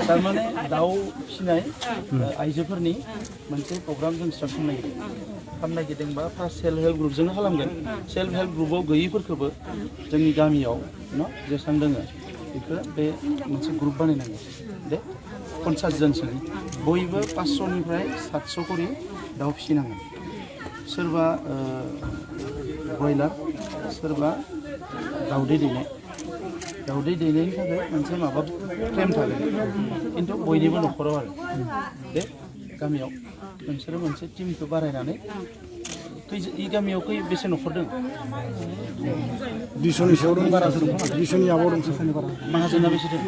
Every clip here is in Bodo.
तारमाने दाउ फिनाय आइजोफोरनि मोनसे प्रग्राम जों स्टार्ट खालामनो नागिरदोंबा फार्स्ट सेल्फ हेल्प ग्रुपजोंनो खालामगोन सेल्फ हेल्प ग्रुपआव गैयैफोरखौबो जोंनि गामियाव न जेसां दोङो बेखौ बे मोनसे ग्रुप बानायनांगोन दे 50 जनसोनि बयबो 500 निफ्राय 700 करि दाउ फिसिनांगोन सोरबा ब्रयलार सोरबा दाउदै दैनायनि थाखाय मोनसे माबा फ्रेम थागोन खिन्थु बयनिबो न'खराव आरो बे गामियाव नोंसोरो मोनसे टीमखौ बारायनानै ई गामियाव खै बेसे न'खर दं 200 नि सायाव दं बारा दं 200 नि आबाव दं माहाजोना बेसे दं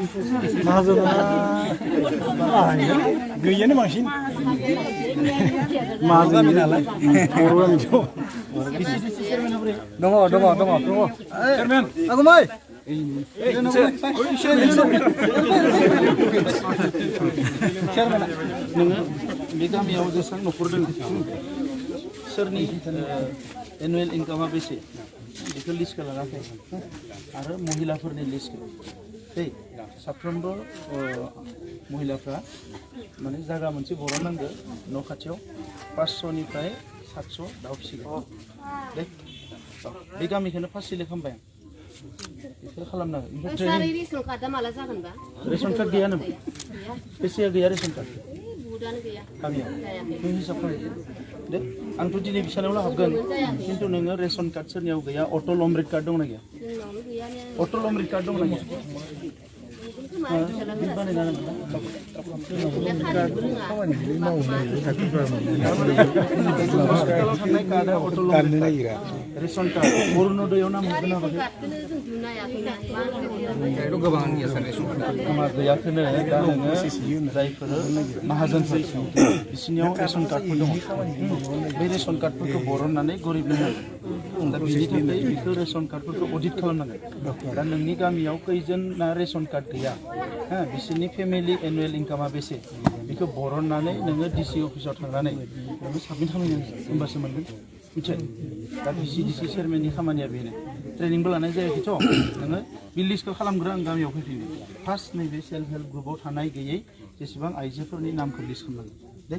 माहाजोना गैयानो बांसिन माहाजोन गामि नालाय बर' गामियाव दङ चेयारमेन आगुमाय नोङो बे गामियाव जेसेबां न'खर दं सोरनि एनुवेल इनकामा बेसे बेखौ लिस्टखौ लाना फै आरो महिलाफोरनि लिस्टखौ दै साफ्रोमबो महिलाफ्रा माने जायगा मोनसे बरननांगौ न' खाथियाव 500 निफ्राय 700 दाउ फिसिगोन दे बे गामिखौनो फार्स्ट सिलेक्ट खालामबाय आं बेखौ खालामनांगोन रेसन कार्डआ माला जागोनबा रेसन कार्ड गैया नों बेसे गैया रेसन कार्ड गामियाव नों हिसाब खालाम दे आंथ' दिनै बिसानायावल' हाबगोन खिन्थु नोङो रेसन कार्ड सोरनियाव गैया अटल अमृत कार्ड दंना गैया अटल अमृत कार्ड दंना गैया रेसन कार्ड अरुणोदयाव नाम होगोन गैयाखौनो दा नोङो जायफोर माहाजोनफोर बिसोरनियाव रेसन कार्डफोर दङ बे रेसन कार्डफोरखौ बरननानै गरिबनो होगोन दा बिनि थाखाय बेखौ रेसन कार्डफोरखौ अडिट खालामनांगोन दा नोंनि गामियाव खैजोनना रेसन कार्ड गैया हा बिसोरनि फेमिलि एनुवेल इनकामा बेसे बेखौ बरननानै नोङो डिसि अफिसाव थांनानै नोङो साबमिट खालामनांगोन होमबासो मोनगोन मिथिबाय दा डिसि चेयारमेननि खामानिया बेनो ट्रेनिंबो लानाय जायाखैथ' नोङो बे लिस्टखौ खालामग्रो आं गामियाव फैफिनो फार्स्ट नैबे सेल्फ हेल्प ग्रुपआव थानाय गैयै जेसेबां आइजोफोरनि नामखौ लिस्ट खालामनांगोन दे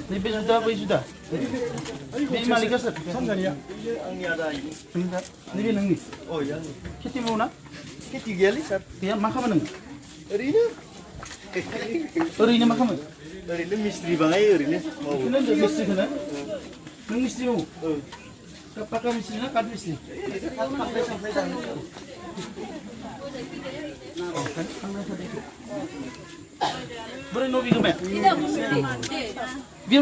Ini sudah apa sudah? Ini malika sir. Ini nengni. Oh ya. Kiti mau na? Kiti gali sir. Dia makan neng. Ini makan. Ini mistri bangai ini. Ini mistri kan? Neng mistri mau. Apakah mistrinya kad mistri? Boleh nobi ke mana? Biar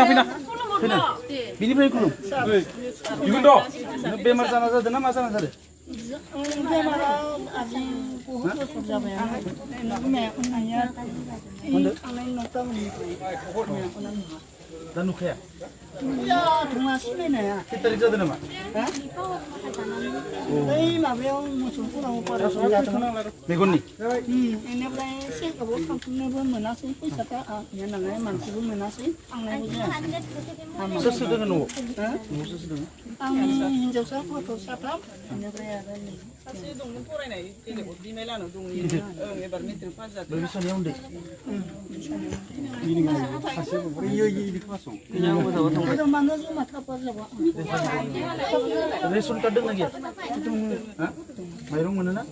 pindah. Bini boleh kulum. Ibu do. Bemar sana saja, nama sana saja. बेमारा आजि बहुत बोसोर जाबायानो मेगन नाया थांनाय नौतामोननिफ्राय मेगना नुवा दा नुखाया या थङा सिनायनाया खैटारिक जादों नामा बै माबायाव मोसौफोराव अपारेसन जादोंमोन मेगननि बेनिफ्राय चेकआपआव थांफिननोबो मोनासै फैसा थाखा गैया नालाय मानसिबो मोनासै थांनायबो जायासै सोर सोर दोङो न'आव न'आव सोर सोर दोङो आंनि हिन्जावसा गथ' साथाम बेनिफ्राय आरो सासे दंमोन फरायनाय गेलेगौ बिमाय लानाव दङ एबार मेट्रिक पास जादों बै बिसानिया उन्दै मानो जमा थापा जाबा रेसन कार्ड दंना गैया माइरं मोनो ना